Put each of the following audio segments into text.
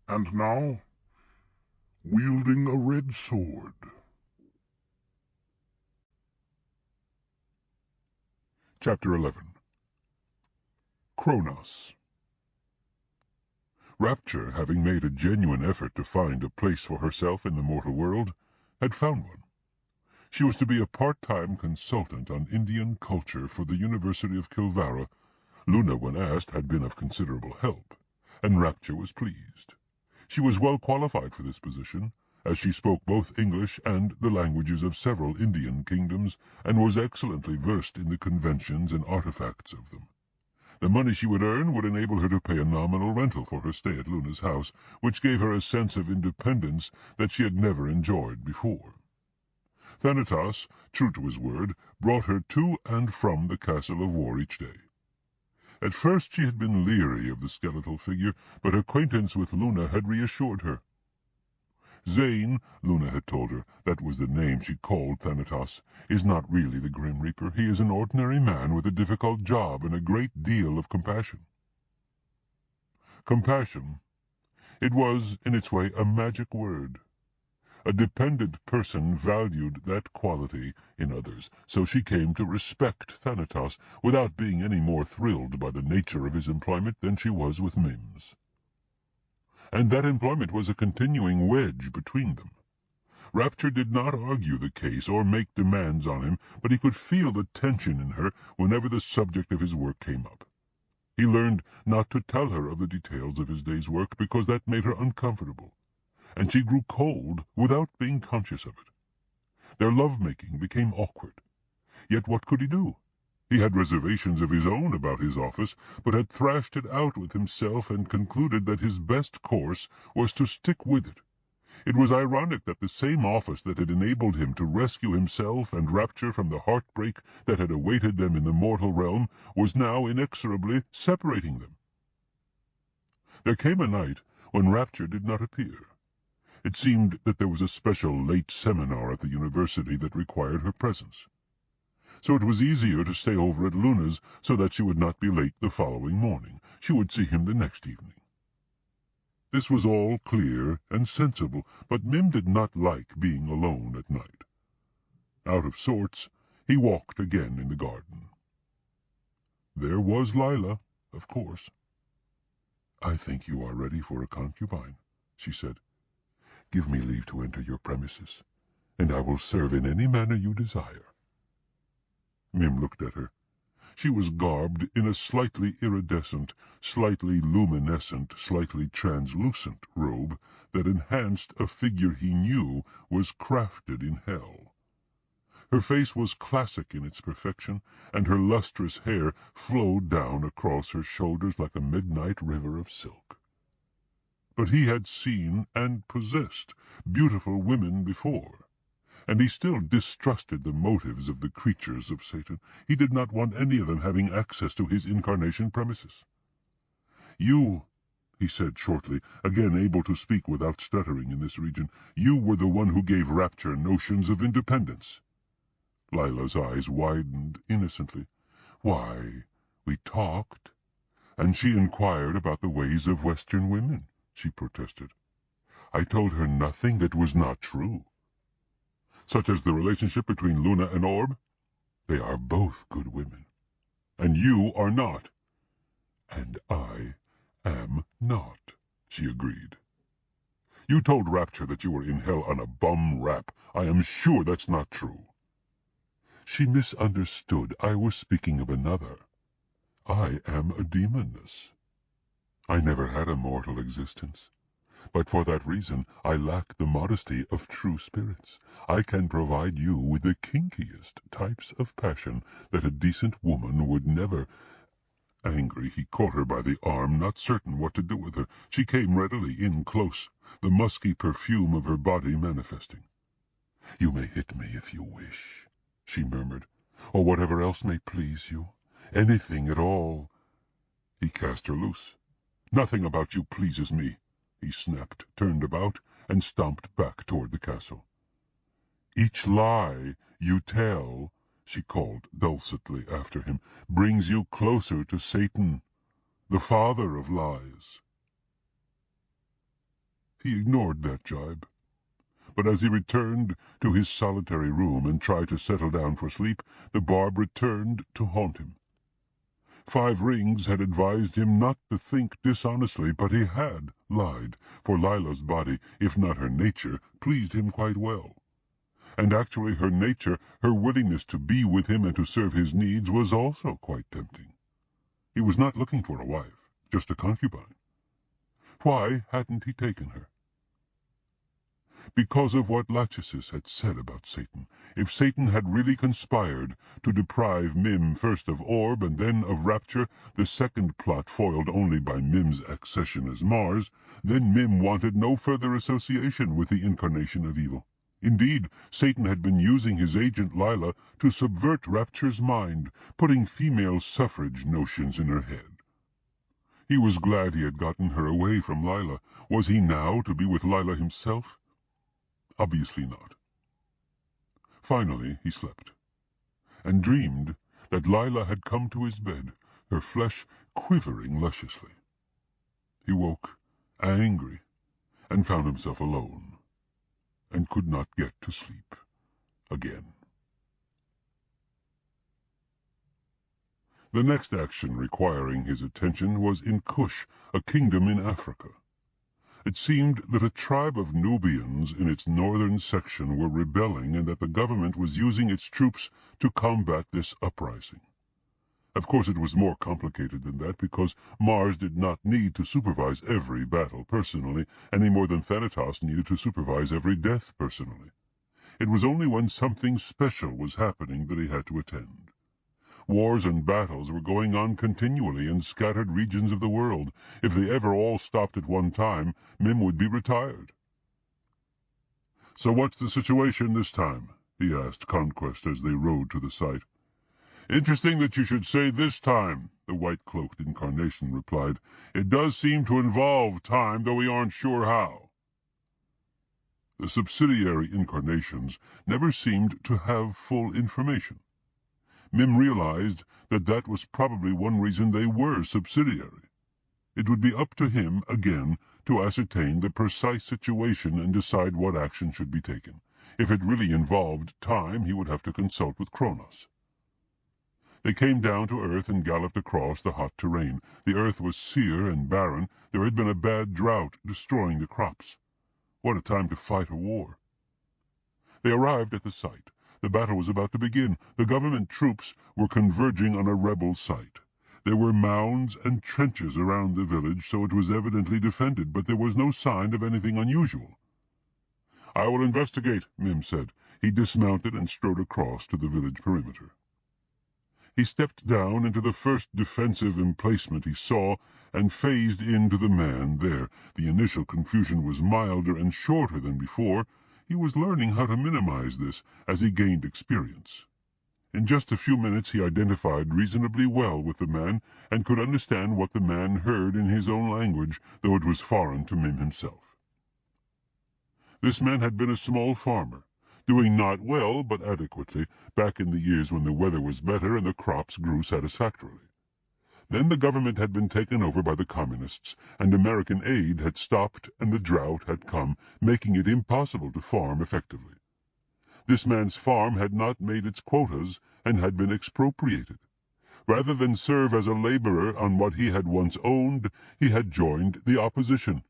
And now, wielding a red sword. Chapter 11. Kronos. Rapture, having made a genuine effort to find a place for herself in the mortal world, had found one. She was to be a part-time consultant on Indian culture for the University of Kilvara. Luna, when asked, had been of considerable help, and Rapture was pleased. She was well qualified for this position, as she spoke both English and the languages of several Indian kingdoms, and was excellently versed in the conventions and artifacts of them. The money she would earn would enable her to pay a nominal rental for her stay at Luna's house, which gave her a sense of independence that she had never enjoyed before. Thanatos, true to his word, brought her to and from the Castle of War each day. At first she had been leery of the skeletal figure, but acquaintance with Luna had reassured her. Zane, Luna had told her, that was the name she called Thanatos, is not really the Grim Reaper. He is an ordinary man with a difficult job and a great deal of compassion. Compassion. It was, in its way, a magic word. A dependent person valued that quality in others, so she came to respect Thanatos without being any more thrilled by the nature of his employment than she was with Mims. And that employment was a continuing wedge between them. Rapture did not argue the case or make demands on him, but he could feel the tension in her whenever the subject of his work came up. He learned not to tell her of the details of his day's work because that made her uncomfortable, and she grew cold without being conscious of it. Their love-making became awkward. Yet what could he do? He had reservations of his own about his office, but had thrashed it out with himself and concluded that his best course was to stick with it. It was ironic that the same office that had enabled him to rescue himself and Rapture from the heartbreak that had awaited them in the mortal realm was now inexorably separating them. There came a night when Rapture did not appear. It seemed that there was a special late seminar at the university that required her presence. So it was easier to stay over at Luna's so that she would not be late the following morning. She would see him the next evening. This was all clear and sensible, but Mim did not like being alone at night. Out of sorts, he walked again in the garden. There was Lila, of course. "I think you are ready for a concubine," she said. "Give me leave to enter your premises, and I will serve in any manner you desire." Mim looked at her. She was garbed in a slightly iridescent, slightly luminescent, slightly translucent robe that enhanced a figure he knew was crafted in hell. Her face was classic in its perfection, and her lustrous hair flowed down across her shoulders like a midnight river of silk. But he had seen and possessed beautiful women before, and he still distrusted the motives of the creatures of Satan. He did not want any of them having access to his incarnation premises. "You," he said shortly, again able to speak without stuttering in this region, "you were the one who gave Rapture notions of independence." Lila's eyes widened innocently. "Why, we talked, and she inquired about the ways of Western women," she protested. "I told her nothing that was not true." "Such as the relationship between Luna and Orb?" "They are both good women." "And you are not." "And I am not," she agreed. "You told Rapture that you were in hell on a bum rap. I am sure that's not true." "She misunderstood. I was speaking of another. I am a demoness. I never had a mortal existence. But for that reason I lack the modesty of true spirits. I can provide you with the kinkiest types of passion that a decent woman would never—" Angry, he caught her by the arm, not certain what to do with her. She came readily in close, the musky perfume of her body manifesting. "You may hit me if you wish," she murmured, "or whatever else may please you. Anything at all." He cast her loose. "Nothing about you pleases me," he snapped, turned about, and stomped back toward the castle. "Each lie you tell," she called dulcetly after him, "brings you closer to Satan, the father of lies." He ignored that jibe. But as he returned to his solitary room and tried to settle down for sleep, the barb returned to haunt him. 5 Rings had advised him not to think dishonestly, but he had lied, for Lila's body, if not her nature, pleased him quite well. And actually her nature, her willingness to be with him and to serve his needs, was also quite tempting. He was not looking for a wife, just a concubine. Why hadn't he taken her? Because of what Lachesis had said about Satan. If Satan had really conspired to deprive Mim first of orb and then of rapture, the second plot foiled only by Mim's accession as Mars, then Mim wanted no further association with the incarnation of evil. Indeed, Satan had been using his agent Lila to subvert Rapture's mind, putting female suffrage notions in her head. He was glad he had gotten her away from Lila. Was he now to be with Lila himself? Obviously not. Finally he slept, and dreamed that Lila had come to his bed, her flesh quivering lusciously. He woke, angry, and found himself alone, and could not get to sleep again. The next action requiring his attention was in Kush, a kingdom in Africa. It seemed that a tribe of Nubians in its northern section were rebelling and that the government was using its troops to combat this uprising. Of course it was more complicated than that, because Mars did not need to supervise every battle personally, any more than Thanatos needed to supervise every death personally. It was only when something special was happening that he had to attend. Wars and battles were going on continually in scattered regions of the world. If they ever all stopped at one time, Mim would be retired. "So what's the situation this time?" he asked Conquest as they rode to the site. "Interesting that you should say this time," the white-cloaked incarnation replied. "It does seem to involve time, though we aren't sure how." The subsidiary incarnations never seemed to have full information. Mim realized that that was probably one reason they were subsidiary. It would be up to him, again, to ascertain the precise situation and decide what action should be taken. If it really involved time, he would have to consult with Kronos. They came down to earth and galloped across the hot terrain. The earth was sere and barren. There had been a bad drought, destroying the crops. What a time to fight a war! They arrived at the site. The battle was about to begin. The government troops were converging on a rebel site. There were mounds and trenches around the village, so it was evidently defended, but there was no sign of anything unusual. "I will investigate," Mim said. He dismounted and strode across to the village perimeter. He stepped down into the first defensive emplacement he saw and phased into the man there. The initial confusion was milder and shorter than before. He was learning how to minimize this as he gained experience. In just a few minutes he identified reasonably well with the man and could understand what the man heard in his own language, though it was foreign to Mim himself. This man had been a small farmer, doing not well but adequately, back in the years when the weather was better and the crops grew satisfactorily. Then the government had been taken over by the communists, and American aid had stopped and the drought had come, making it impossible to farm effectively. This man's farm had not made its quotas and had been expropriated. Rather than serve as a laborer on what he had once owned, he had joined the opposition.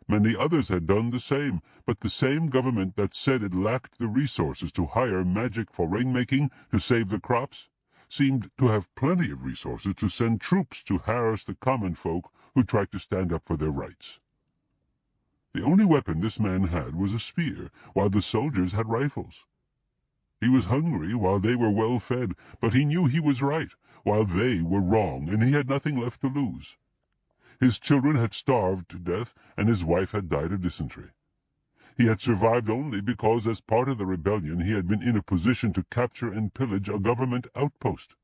Many others had done the same, but the same government that said it lacked the resources to hire magic for rainmaking to save the crops seemed to have plenty of resources to send troops to harass the common folk who tried to stand up for their rights. The only weapon this man had was a spear, while the soldiers had rifles. He was hungry while they were well fed, but he knew he was right while they were wrong, and he had nothing left to lose. His children had starved to death, and his wife had died of dysentery. He had survived only because, as part of the rebellion, he had been in a position to capture and pillage a government outpost.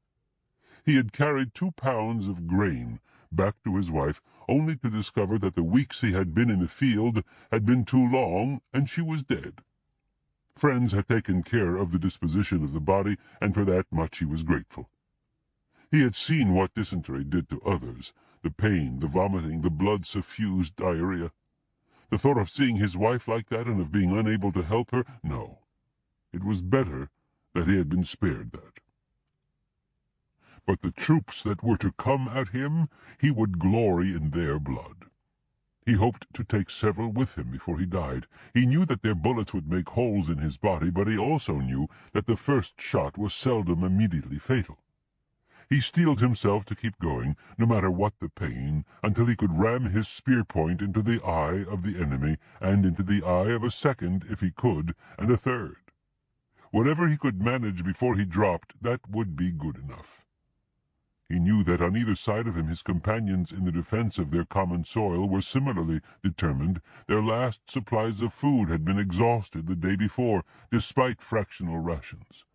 He had carried 2 pounds of grain back to his wife, only to discover that the weeks he had been in the field had been too long, and she was dead. Friends had taken care of the disposition of the body, and for that much he was grateful. He had seen what dysentery did to others, the pain, the vomiting, the blood-suffused diarrhea. The thought of seeing his wife like that and of being unable to help her? No. It was better that he had been spared that. But the troops that were to come at him, he would glory in their blood. He hoped to take several with him before he died. He knew that their bullets would make holes in his body, but he also knew that the first shot was seldom immediately fatal. He steeled himself to keep going, no matter what the pain, until he could ram his spear point into the eye of the enemy, and into the eye of a second if he could, and a third. Whatever he could manage before he dropped, that would be good enough. He knew that on either side of him his companions in the defense of their common soil were similarly determined. Their last supplies of food had been exhausted the day before, despite fractional rations.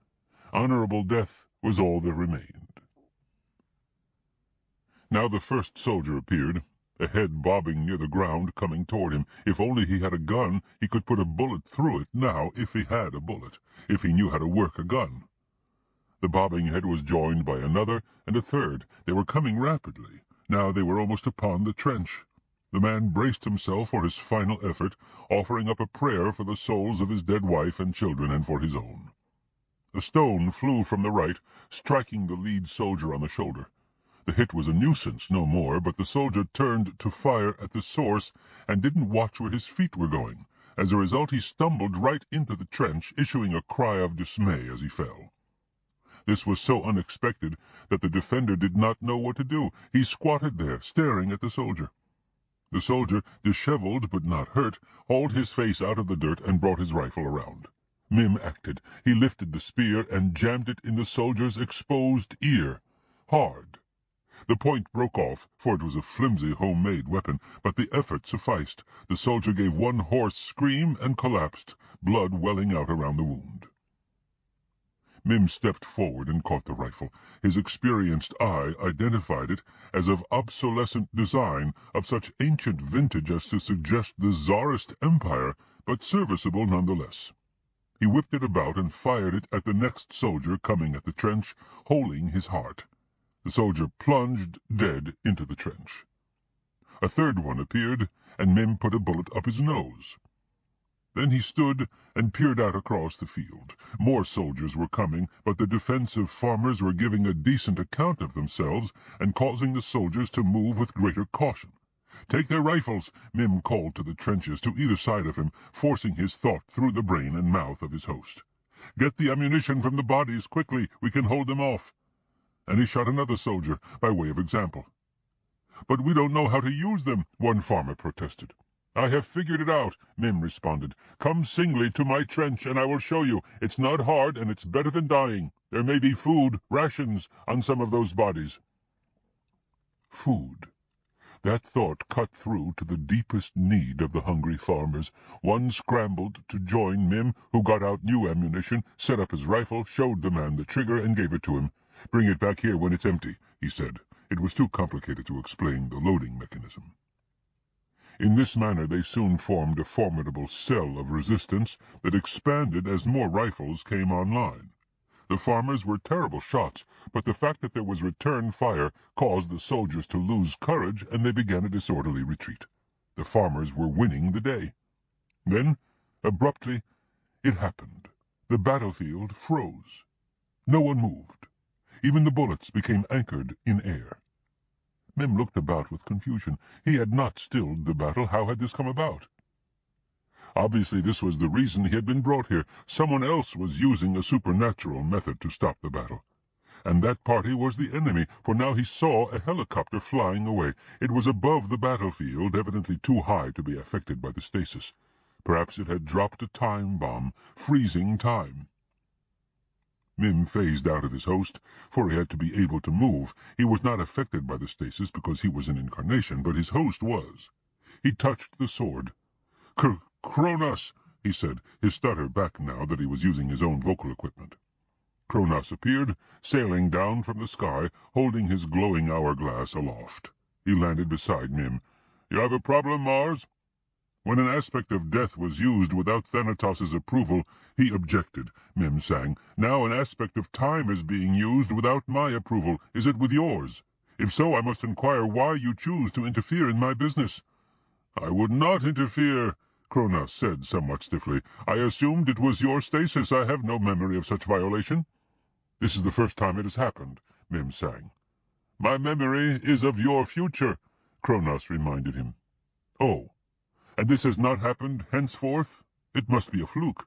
Honorable death was all that remained. Now the first soldier appeared, a head bobbing near the ground, coming toward him. If only he had a gun, he could put a bullet through it now, if he had a bullet, if he knew how to work a gun. The bobbing head was joined by another and a third. They were coming rapidly. Now they were almost upon the trench. The man braced himself for his final effort, offering up a prayer for the souls of his dead wife and children and for his own. A stone flew from the right, striking the lead soldier on the shoulder. The hit was a nuisance, no more, but the soldier turned to fire at the source and didn't watch where his feet were going. As a result, he stumbled right into the trench, issuing a cry of dismay as he fell. This was so unexpected that the defender did not know what to do. He squatted there, staring at the soldier. The soldier, disheveled but not hurt, hauled his face out of the dirt and brought his rifle around. Mim acted. He lifted the spear and jammed it in the soldier's exposed ear. Hard. The point broke off, for it was a flimsy homemade weapon, but the effort sufficed. The soldier gave one hoarse scream and collapsed, blood welling out around the wound. Mim stepped forward and caught the rifle. His experienced eye identified it as of obsolescent design, of such ancient vintage as to suggest the Tsarist Empire, but serviceable nonetheless. He whipped it about and fired it at the next soldier coming at the trench, holding his heart. The soldier plunged dead into the trench. A third one appeared, and Mim put a bullet up his nose. Then he stood and peered out across the field. More soldiers were coming, but the defensive farmers were giving a decent account of themselves and causing the soldiers to move with greater caution. "Take their rifles," Mim called to the trenches to either side of him, forcing his thought through the brain and mouth of his host. "Get the ammunition from the bodies, quickly. We can hold them off." And he shot another soldier, by way of example. "But we don't know how to use them," one farmer protested. "I have figured it out," Mim responded. "Come singly to my trench and I will show you. It's not hard and it's better than dying. There may be food, rations, on some of those bodies." Food. That thought cut through to the deepest need of the hungry farmers. One scrambled to join Mim, who got out new ammunition, set up his rifle, showed the man the trigger, and gave it to him. "Bring it back here when it's empty," he said. It was too complicated to explain the loading mechanism. In this manner they soon formed a formidable cell of resistance that expanded as more rifles came online. The farmers were terrible shots, but the fact that there was return fire caused the soldiers to lose courage, and they began a disorderly retreat. The farmers were winning the day. Then, abruptly, it happened. The battlefield froze. No one moved. Even the bullets became anchored in air. Mim looked about with confusion. He had not stilled the battle. How had this come about? Obviously this was the reason he had been brought here. Someone else was using a supernatural method to stop the battle. And that party was the enemy, for now he saw a helicopter flying away. It was above the battlefield, evidently too high to be affected by the stasis. Perhaps it had dropped a time bomb, freezing time. Mim phased out of his host, for he had to be able to move. He was not affected by the stasis because he was an incarnation, but his host was. He touched the sword. "Kronos," he said, his stutter back now that he was using his own vocal equipment. Kronos appeared, sailing down from the sky, holding his glowing hourglass aloft. He landed beside Mim. "You have a problem, Mars?" When an aspect of death was used without Thanatos's approval, he objected. Mim sang. "Now an aspect of time is being used without my approval. Is it with yours? If so, I must inquire why you choose to interfere in my business." "I would not interfere," Kronos said somewhat stiffly. "I assumed it was your stasis. I have no memory of such violation." "This is the first time it has happened," Mim sang. "My memory is of your future," Kronos reminded him. "Oh, and this has not happened henceforth? It must be a fluke."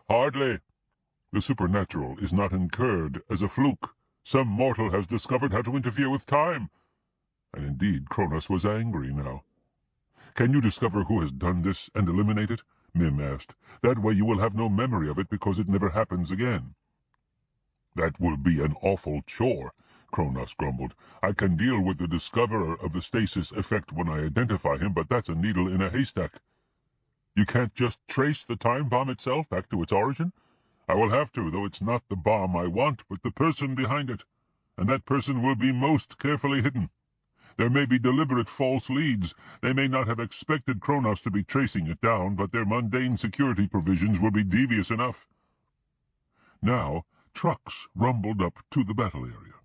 "Hardly. The supernatural is not incurred as a fluke. Some mortal has discovered how to interfere with time." And indeed Kronos was angry now. "Can you discover who has done this and eliminate it?" Mim asked. "That way you will have no memory of it because it never happens again." "That will be an awful chore," Kronos grumbled. "I can deal with the discoverer of the stasis effect when I identify him, but that's a needle in a haystack." "You can't just trace the time bomb itself back to its origin?" "I will have to, though it's not the bomb I want, but the person behind it. And that person will be most carefully hidden. There may be deliberate false leads. They may not have expected Kronos to be tracing it down, but their mundane security provisions will be devious enough." Now trucks rumbled up to the battle area.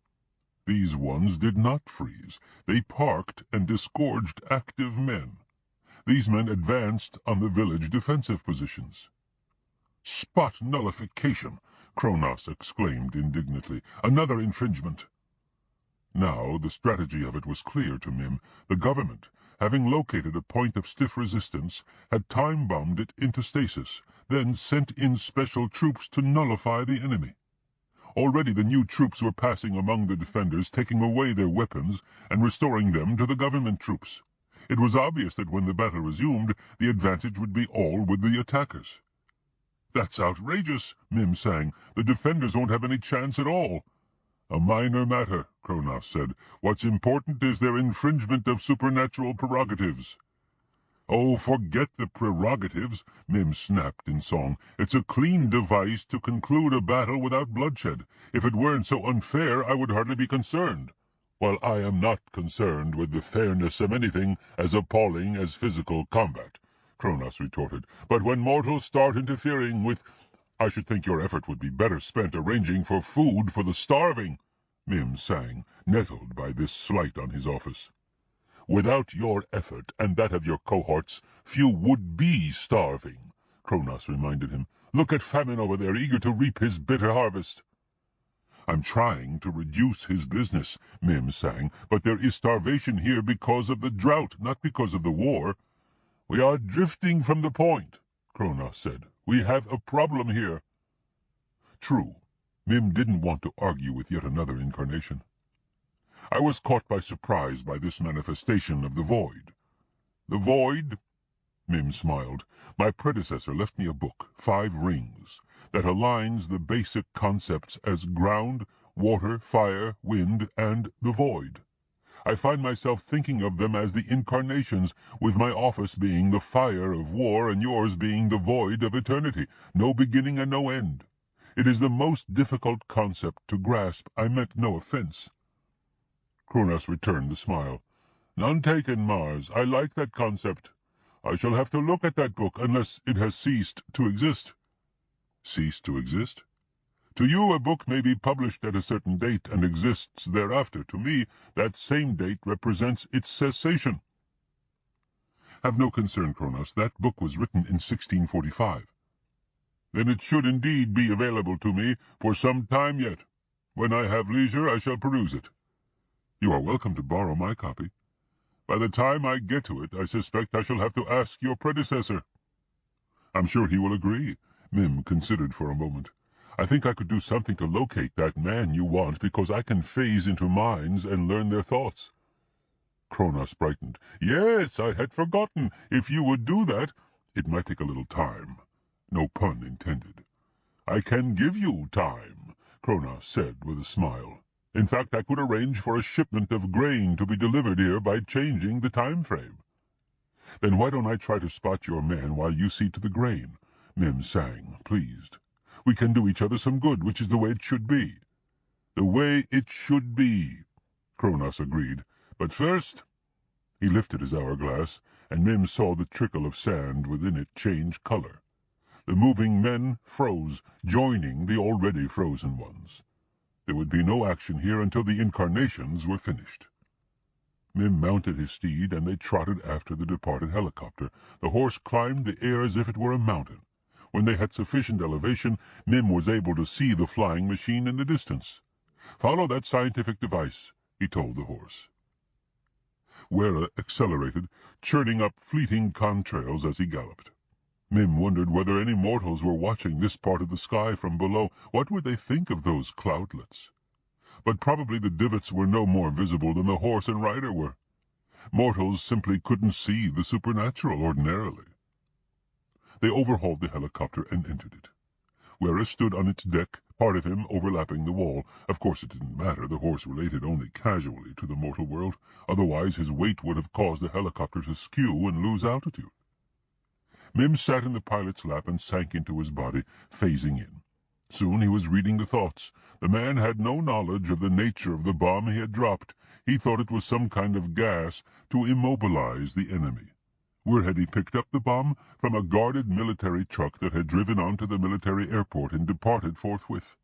These ones did not freeze. They parked and disgorged active men. These men advanced on the village defensive positions. "Spot nullification!" Kronos exclaimed indignantly. "Another infringement!" Now the strategy of it was clear to Mim. The government, having located a point of stiff resistance, had time-bombed it into stasis, then sent in special troops to nullify the enemy. Already the new troops were passing among the defenders, taking away their weapons and restoring them to the government troops. It was obvious that when the battle resumed, the advantage would be all with the attackers. "That's outrageous," Mim sang. "The defenders won't have any chance at all." "A minor matter," Kronos said. "What's important is their infringement of supernatural prerogatives." "Oh, forget the prerogatives," Mim snapped in song. "It's a clean device to conclude a battle without bloodshed. If it weren't so unfair, I would hardly be concerned." "Well, I am not concerned with the fairness of anything as appalling as physical combat," Kronos retorted. "But when mortals start interfering with... I should think your effort would be better spent arranging for food for the starving," Mim sang, nettled by this slight on his office. "Without your effort and that of your cohorts, few would be starving," Kronos reminded him. "Look at Famine over there, eager to reap his bitter harvest." "I'm trying to reduce his business," Mim sang, "but there is starvation here because of the drought, not because of the war." "We are drifting from the point," Kronos said. "We have a problem here." True, Mim didn't want to argue with yet another incarnation. "I was caught by surprise by this manifestation of the void." "The void?" Mim smiled. "My predecessor left me a book, 5 Rings, that aligns the basic concepts as ground, water, fire, wind, and the void. I find myself thinking of them as the incarnations, with my office being the fire of war and yours being the void of eternity, no beginning and no end. It is the most difficult concept to grasp. I meant no offense." Kronos returned the smile. "None taken, Mars. I like that concept. I shall have to look at that book, unless it has ceased to exist." "Ceased to exist?" "To you a book may be published at a certain date and exists thereafter. To me, that same date represents its cessation." "Have no concern, Kronos. That book was written in 1645. "Then it should indeed be available to me for some time yet. When I have leisure, I shall peruse it." "You are welcome to borrow my copy." "By the time I get to it, I suspect I shall have to ask your predecessor." "I'm sure he will agree." Mim considered for a moment. "I think I could do something to locate that man you want, because I can phase into minds and learn their thoughts." Kronos brightened. "Yes, I had forgotten. If you would do that, it might take a little time. No pun intended." "I can give you time," Kronos said with a smile. "In fact, I could arrange for a shipment of grain to be delivered here by changing the time frame." "Then why don't I try to spot your man while you see to the grain?" Mim sang, pleased. "We can do each other some good, which is the way it should be." "The way it should be," Kronos agreed. "But first—" He lifted his hourglass, and Mim saw the trickle of sand within it change color. The moving men froze, joining the already frozen ones. There would be no action here until the incarnations were finished. Mim mounted his steed, and they trotted after the departed helicopter. The horse climbed the air as if it were a mountain. When they had sufficient elevation, Mim was able to see the flying machine in the distance. "Follow that scientific device," he told the horse. Wera accelerated, churning up fleeting contrails as he galloped. Mim wondered whether any mortals were watching this part of the sky from below. What would they think of those cloudlets? But probably the divots were no more visible than the horse and rider were. Mortals simply couldn't see the supernatural ordinarily. They overhauled the helicopter and entered it. Wera stood on its deck, part of him overlapping the wall. Of course it didn't matter. The horse related only casually to the mortal world. Otherwise his weight would have caused the helicopter to skew and lose altitude. Mim sat in the pilot's lap and sank into his body, phasing in. Soon he was reading the thoughts. The man had no knowledge of the nature of the bomb he had dropped. He thought it was some kind of gas to immobilize the enemy. Where had he picked up the bomb? From a guarded military truck that had driven onto the military airport and departed forthwith.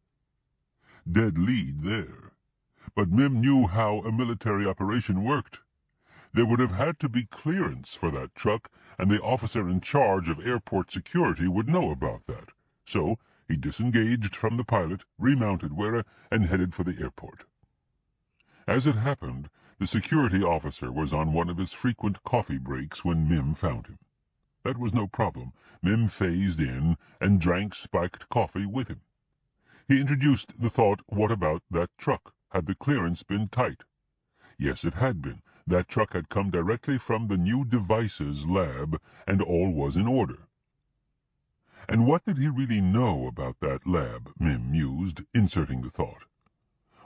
Dead lead there. But Mim knew how a military operation worked. There would have had to be clearance for that truck, and the officer in charge of airport security would know about that. So he disengaged from the pilot, remounted Wera, and headed for the airport. As it happened, the security officer was on one of his frequent coffee breaks when Mim found him. That was no problem. Mim phased in and drank spiked coffee with him. He introduced the thought, what about that truck? Had the clearance been tight? Yes, it had been. That truck had come directly from the new devices lab, and all was in order. And what did he really know about that lab? Mim mused, inserting the thought.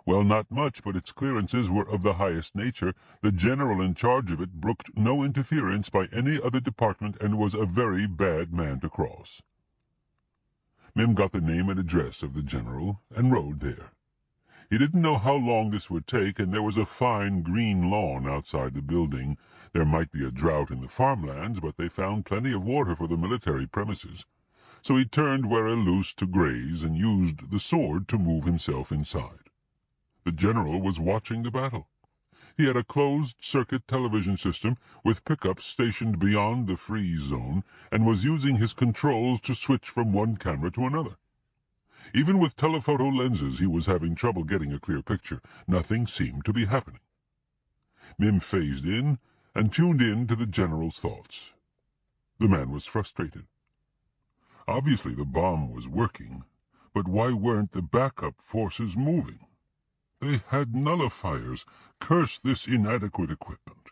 Well, not much, but its clearances were of the highest nature. The general in charge of it brooked no interference by any other department and was a very bad man to cross. Mim got the name and address of the general and rode there. He didn't know how long this would take, and there was a fine green lawn outside the building. There might be a drought in the farmlands, but they found plenty of water for the military premises. So he turned Wera loose to graze and used the sword to move himself inside. The general was watching the battle. He had a closed-circuit television system with pickups stationed beyond the freeze zone and was using his controls to switch from one camera to another. Even with telephoto lenses he was having trouble getting a clear picture. Nothing seemed to be happening. Mim phased in and tuned in to the general's thoughts. The man was frustrated. Obviously the bomb was working, but why weren't the backup forces moving? They had nullifiers. Curse this inadequate equipment.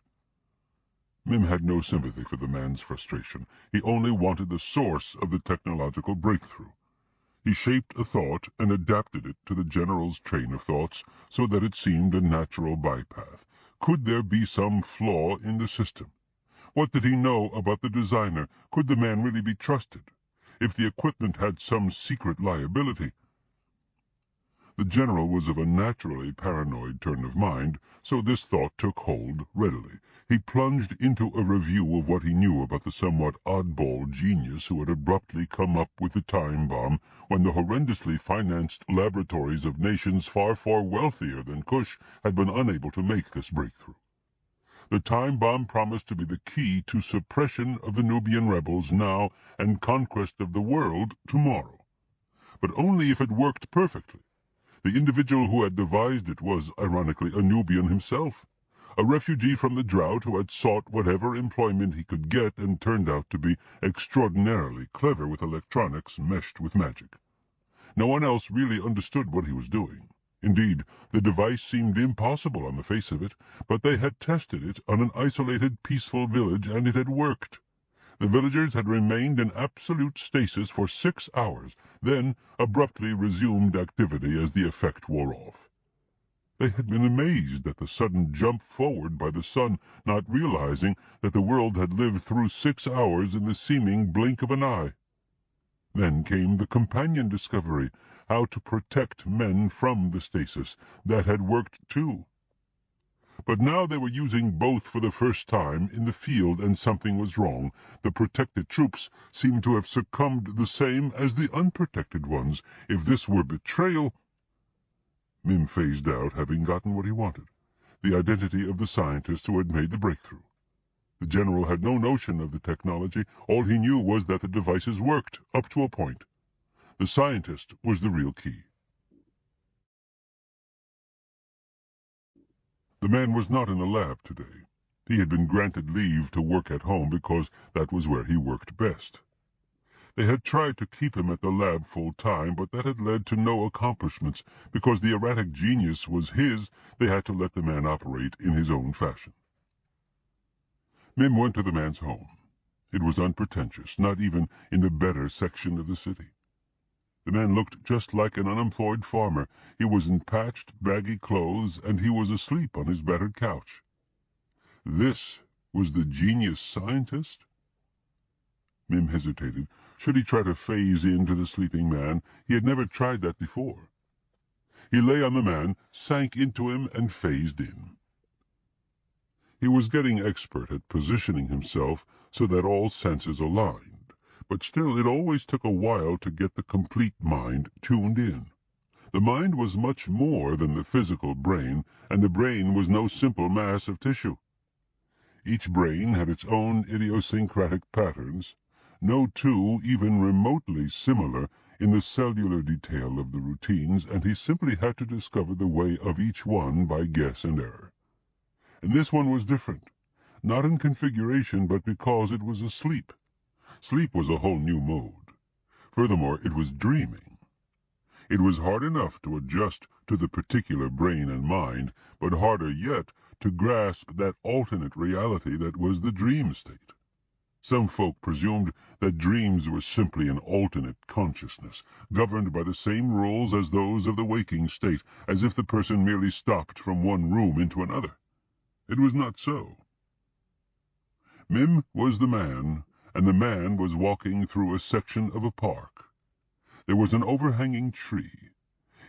Mim had no sympathy for the man's frustration. He only wanted the source of the technological breakthrough. He shaped a thought and adapted it to the general's train of thoughts so that it seemed a natural bypath. Could there be some flaw in the system? What did he know about the designer? Could the man really be trusted? If the equipment had some secret liability? The general was of a naturally paranoid turn of mind, so this thought took hold readily. He plunged into a review of what he knew about the somewhat oddball genius who had abruptly come up with the time bomb when the horrendously financed laboratories of nations far, far wealthier than Kush had been unable to make this breakthrough. The time bomb promised to be the key to suppression of the Nubian rebels now and conquest of the world tomorrow. But only if it worked perfectly. The individual who had devised it was, ironically, a Nubian himself, a refugee from the drought who had sought whatever employment he could get and turned out to be extraordinarily clever with electronics meshed with magic. No one else really understood what he was doing. Indeed, the device seemed impossible on the face of it, but they had tested it on an isolated, peaceful village, and it had worked. The villagers had remained in absolute stasis for 6 hours, then abruptly resumed activity as the effect wore off. They had been amazed at the sudden jump forward by the sun, not realizing that the world had lived through 6 hours in the seeming blink of an eye. Then came the companion discovery, how to protect men from the stasis. That had worked too. But now they were using both for the first time in the field, and something was wrong. The protected troops seemed to have succumbed the same as the unprotected ones. If this were betrayal— Mim phased out, having gotten what he wanted. the identity of the scientist who had made the breakthrough. The general had no notion of the technology. All he knew was that the devices worked, up to a point. The scientist was the real key. The man was not in the lab today. He had been granted leave to work at home because that was where he worked best. They had tried to keep him at the lab full time, but that had led to no accomplishments. Because the erratic genius was his, they had to let the man operate in his own fashion. Mim went to the man's home. It was unpretentious, not even in the better section of the city. The man looked just like an unemployed farmer. He was in patched, baggy clothes, and he was asleep on his battered couch. This was the genius scientist? Mim hesitated. Should he try to phase into the sleeping man? He had never tried that before. He lay on the man, sank into him, and phased in. He was getting expert at positioning himself so that all senses aligned, but still it always took a while to get the complete mind tuned in. The mind was much more than the physical brain, and the brain was no simple mass of tissue. Each brain had its own idiosyncratic patterns, no two even remotely similar in the cellular detail of the routines, and he simply had to discover the way of each one by guess and error. And this one was different, not in configuration, but because it was asleep. Sleep was a whole new mode. Furthermore, it was dreaming. It was hard enough to adjust to the particular brain and mind, but harder yet to grasp that alternate reality that was the dream state. Some folk presumed that dreams were simply an alternate consciousness, governed by the same rules as those of the waking state, as if the person merely stopped from one room into another. It was not so. Mim was the man, and the man was walking through a section of a park. There was an overhanging tree,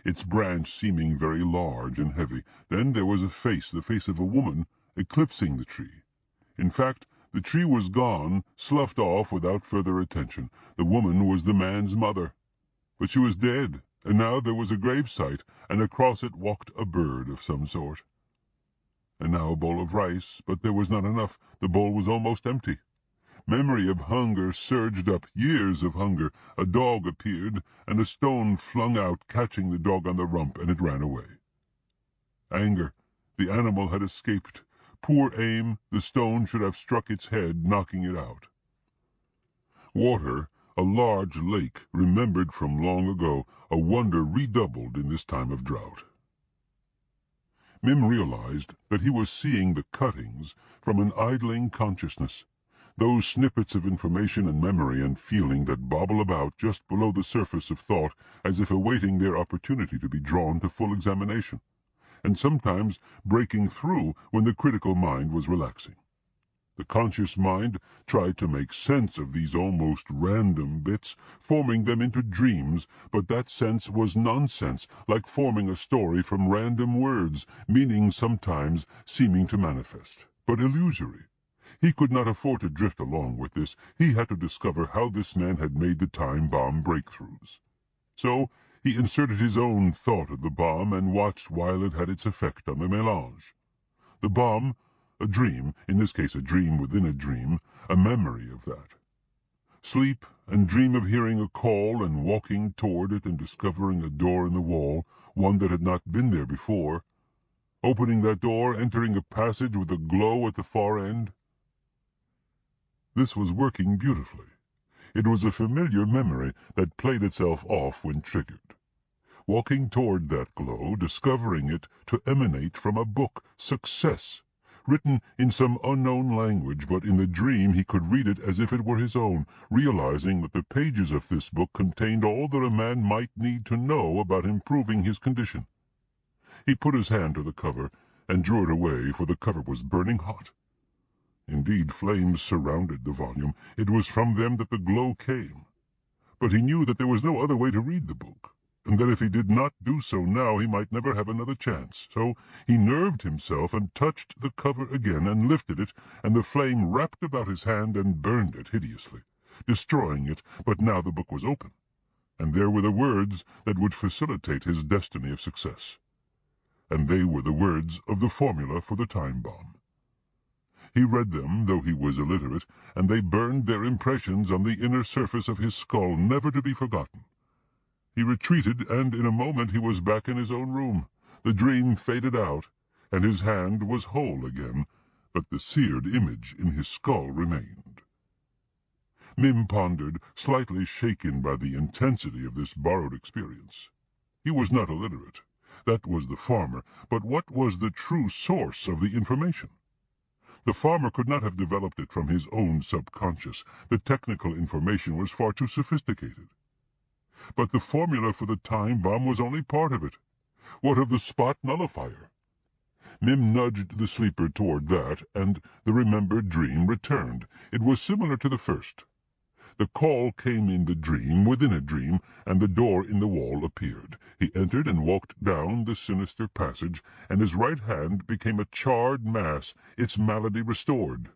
its branch seeming very large and heavy. Then there was a face, the face of a woman, eclipsing the tree. In fact, the tree was gone, sloughed off without further attention. The woman was the man's mother. But she was dead, and now there was a gravesite, and across it walked a bird of some sort. And now a bowl of rice, but there was not enough. The bowl was almost empty. Memory of hunger surged up, years of hunger. A dog appeared, and a stone flung out, catching the dog on the rump, and it ran away. Anger. The animal had escaped. Poor aim, the stone should have struck its head, knocking it out. Water, a large lake, remembered from long ago, a wonder redoubled in this time of drought. Mim realized that he was seeing the cuttings from an idling consciousness, those snippets of information and memory and feeling that bobble about just below the surface of thought as if awaiting their opportunity to be drawn to full examination, and sometimes breaking through when the critical mind was relaxing. The conscious mind tried to make sense of these almost random bits, forming them into dreams, but that sense was nonsense, like forming a story from random words, meaning sometimes seeming to manifest, but illusory. He could not afford to drift along with this. He had to discover how this man had made the time bomb breakthroughs. So he inserted his own thought of the bomb and watched while it had its effect on the melange. The bomb, a dream, in this case a dream within a dream, a memory of that. Sleep and dream of hearing a call and walking toward it and discovering a door in the wall, one that had not been there before. Opening that door, entering a passage with a glow at the far end. This was working beautifully. It was a familiar memory that played itself off when triggered. Walking toward that glow, discovering it to emanate from a book, Success, written in some unknown language, but in the dream he could read it as if it were his own, realizing that the pages of this book contained all that a man might need to know about improving his condition. He put his hand to the cover and drew it away, for the cover was burning hot. Indeed, flames surrounded the volume. It was from them that the glow came. But he knew that there was no other way to read the book, and that if he did not do so now he might never have another chance. So he nerved himself and touched the cover again and lifted it, and the flame wrapped about his hand and burned it hideously, destroying it. But now the book was open, and there were the words that would facilitate his destiny of success. and they were the words of the formula for the time bomb. He read them, though he was illiterate, and they burned their impressions on the inner surface of his skull, never to be forgotten. He retreated, and in a moment he was back in his own room. The dream faded out, and his hand was whole again, but the seared image in his skull remained. Mim pondered, slightly shaken by the intensity of this borrowed experience. He was not illiterate. That was the farmer, but what was the true source of the information? The farmer could not have developed it from his own subconscious. The technical information was far too sophisticated. But the formula for the time bomb was only part of it. What of the spot nullifier? Mim nudged the sleeper toward that, and the remembered dream returned. It was similar to the first. The call came in the dream within a dream, and the door in the wall appeared. He entered and walked down the sinister passage, and his right hand became a charred mass, its malady restored.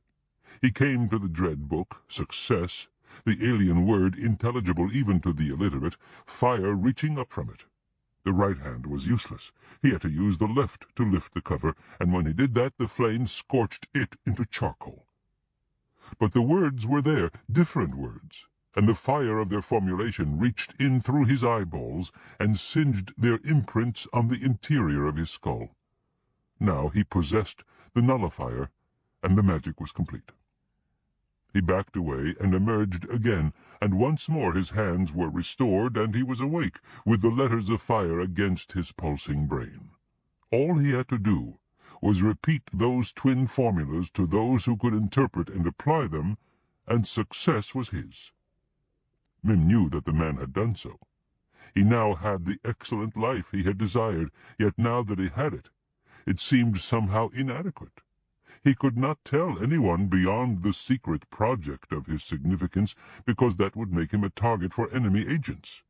He came to the dread book, success, the alien word intelligible even to the illiterate, fire reaching up from it. The right hand was useless. He had to use the left to lift the cover, and when he did that the flame scorched it into charcoal. But the words were there, different words, and the fire of their formulation reached in through his eyeballs and singed their imprints on the interior of his skull. Now he possessed the nullifier, and the magic was complete. He backed away and emerged again, and once more his hands were restored, and he was awake, with the letters of fire against his pulsing brain. All he had to do was repeat those twin formulas to those who could interpret and apply them, and success was his. Mim knew that the man had done so. He now had the excellent life he had desired, yet now that he had it, it seemed somehow inadequate. He could not tell anyone beyond the secret project of his significance, because that would make him a target for enemy agents.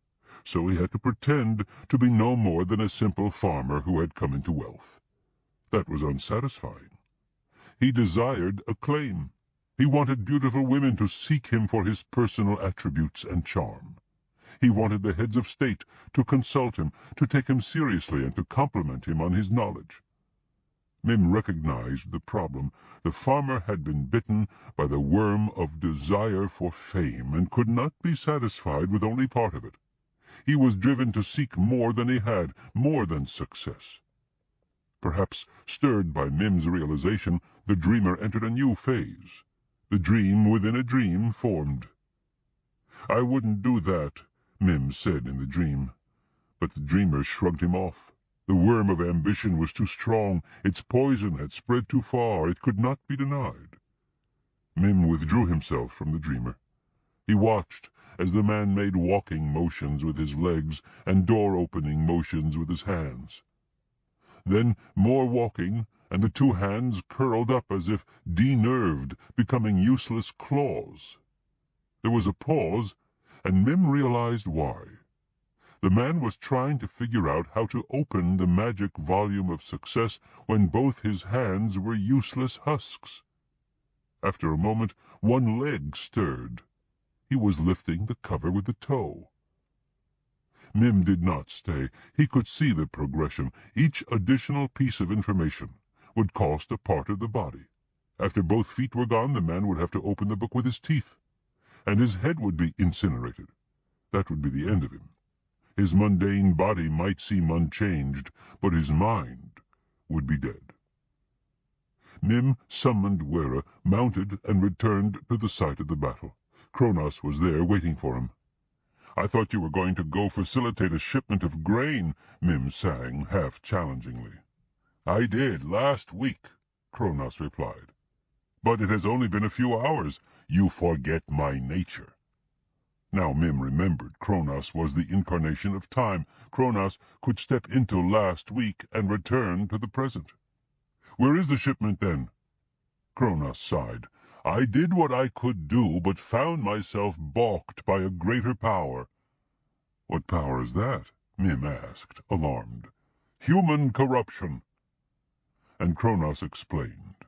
So he had to pretend to be no more than a simple farmer who had come into wealth. That was unsatisfying. He desired acclaim. He wanted beautiful women to seek him for his personal attributes and charm. He wanted the heads of state to consult him, to take him seriously, and to compliment him on his knowledge. Mim recognized the problem. The farmer had been bitten by the worm of desire for fame, and could not be satisfied with only part of it. He was driven to seek more than he had, more than success. Perhaps, stirred by Mim's realization, the dreamer entered a new phase. The dream within a dream formed. "I wouldn't do that," Mim said in the dream. But the dreamer shrugged him off. The worm of ambition was too strong. Its poison had spread too far. It could not be denied. Mim withdrew himself from the dreamer. He watched as the man made walking motions with his legs and door-opening motions with his hands. Then more walking, and the two hands curled up as if de-nerved, becoming useless claws. There was a pause, and Mim realized why. The man was trying to figure out how to open the magic volume of success when both his hands were useless husks. After a moment, one leg stirred. He was lifting the cover with the toe. Mim did not stay. He could see the progression. Each additional piece of information would cost a part of the body. After both feet were gone, the man would have to open the book with his teeth, and his head would be incinerated. That would be the end of him. His mundane body might seem unchanged, but his mind would be dead. Mim summoned Wera, mounted, and returned to the site of the battle. Kronos was there waiting for him. "I thought you were going to go facilitate a shipment of grain," Mim sang, half challengingly. "I did, last week," Kronos replied. "But it has only been a few hours. You forget my nature." Now Mim remembered. Kronos was the incarnation of time. Kronos could step into last week and return to the present. "Where is the shipment, then?" Kronos sighed. "I did what I could do, but found myself balked by a greater power." "What power is that?" Mim asked, alarmed. "Human corruption." And Kronos explained.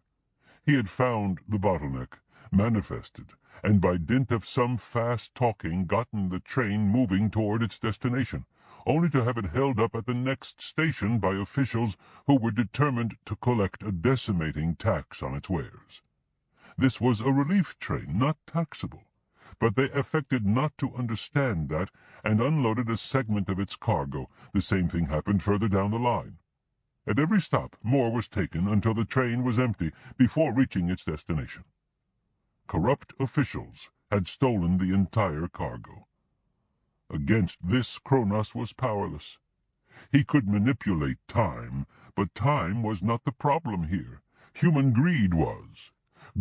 He had found the bottleneck, manifested, and by dint of some fast talking gotten the train moving toward its destination. only to have it held up at the next station by officials who were determined to collect a decimating tax on its wares. This was a relief train, not taxable, but they affected not to understand that and unloaded a segment of its cargo. The same thing happened further down the line. At every stop, more was taken until the train was empty before reaching its destination. Corrupt officials had stolen the entire cargo. Against this, Kronos was powerless. He could manipulate time, but time was not the problem here. Human greed was.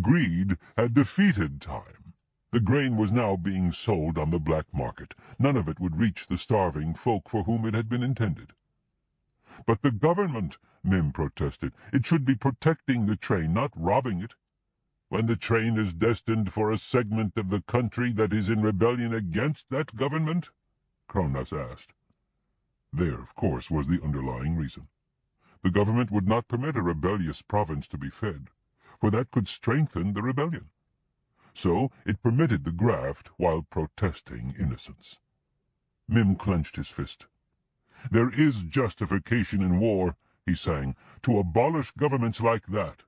Greed had defeated time. The grain was now being sold on the black market. None of it would reach the starving folk for whom it had been intended. "But the government," Mim protested. "It should be protecting the train, not robbing it." "When the train is destined for a segment of the country that is in rebellion against that government?" Kronos asked. There, of course, was the underlying reason. The government would not permit a rebellious province to be fed, for that could strengthen the rebellion. So it permitted the graft while protesting innocence. Mim clenched his fist. "There is justification in war," he sang, "to abolish governments like that."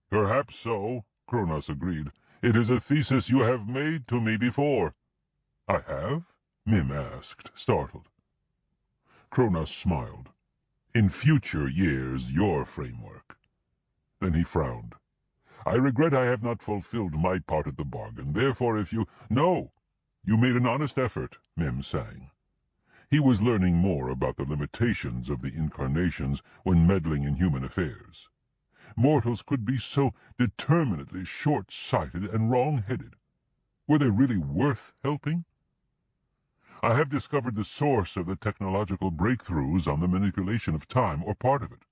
"Perhaps so," Kronos agreed. "It is a thesis you have made to me before." "I have?" Mim asked, startled. Kronos smiled. "In future years, your framework." Then he frowned. "I regret I have not fulfilled my part of the bargain. Therefore, if you—" "No! You made an honest effort," Mim sang. He was learning more about the limitations of the incarnations when meddling in human affairs. Mortals could be so determinedly short-sighted and wrong-headed. Were they really worth helping? "I have discovered the source of the technological breakthroughs on the manipulation of time, or part of it.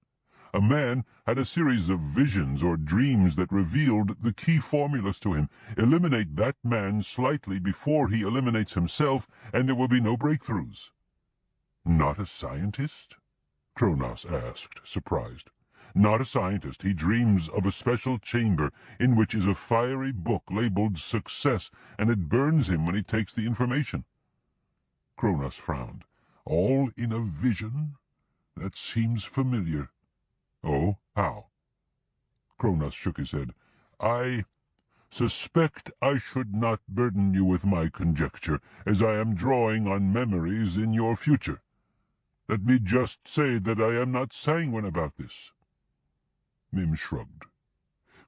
A man had a series of visions or dreams that revealed the key formulas to him. Eliminate that man slightly before he eliminates himself, and there will be no breakthroughs." "Not a scientist?" Kronos asked, surprised. "Not a scientist. He dreams of a special chamber in which is a fiery book labeled Success, and it burns him when he takes the information." Kronos frowned. "All in a vision? That seems familiar." "Oh, how?" Kronos shook his head. "I suspect I should not burden you with my conjecture, as I am drawing on memories in your future. Let me just say that I am not sanguine about this." Mim shrugged.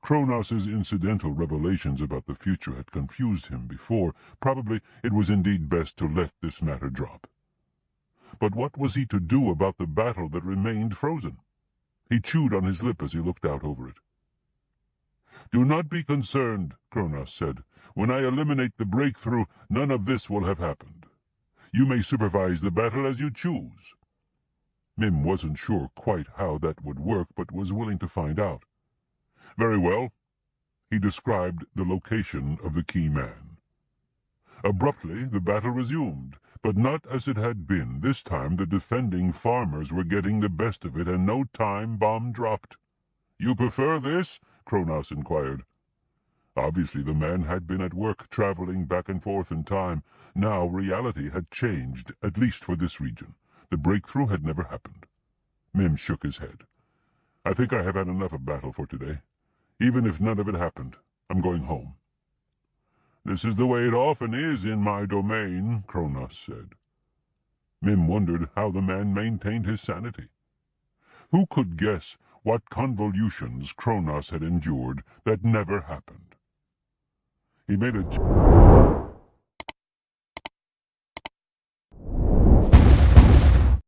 Kronos's incidental revelations about the future had confused him before. Probably it was indeed best to let this matter drop. But what was he to do about the battle that remained frozen? He chewed on his lip as he looked out over it. "Do not be concerned," Kronos said. "When I eliminate the breakthrough, none of this will have happened. You may supervise the battle as you choose." Mim wasn't sure quite how that would work, but was willing to find out. "Very well." He described the location of the key man. Abruptly, the battle resumed, but not as it had been. This time the defending farmers were getting the best of it, and no time bomb dropped. "You prefer this?" Kronos inquired. Obviously the man had been at work, traveling back and forth in time. Now reality had changed, at least for this region. The breakthrough had never happened. Mim shook his head. "I think I have had enough of battle for today. Even if none of it happened, I'm going home." "This is the way it often is in my domain," Kronos said. Mim wondered how the man maintained his sanity. Who could guess what convolutions Kronos had endured that never happened? He made a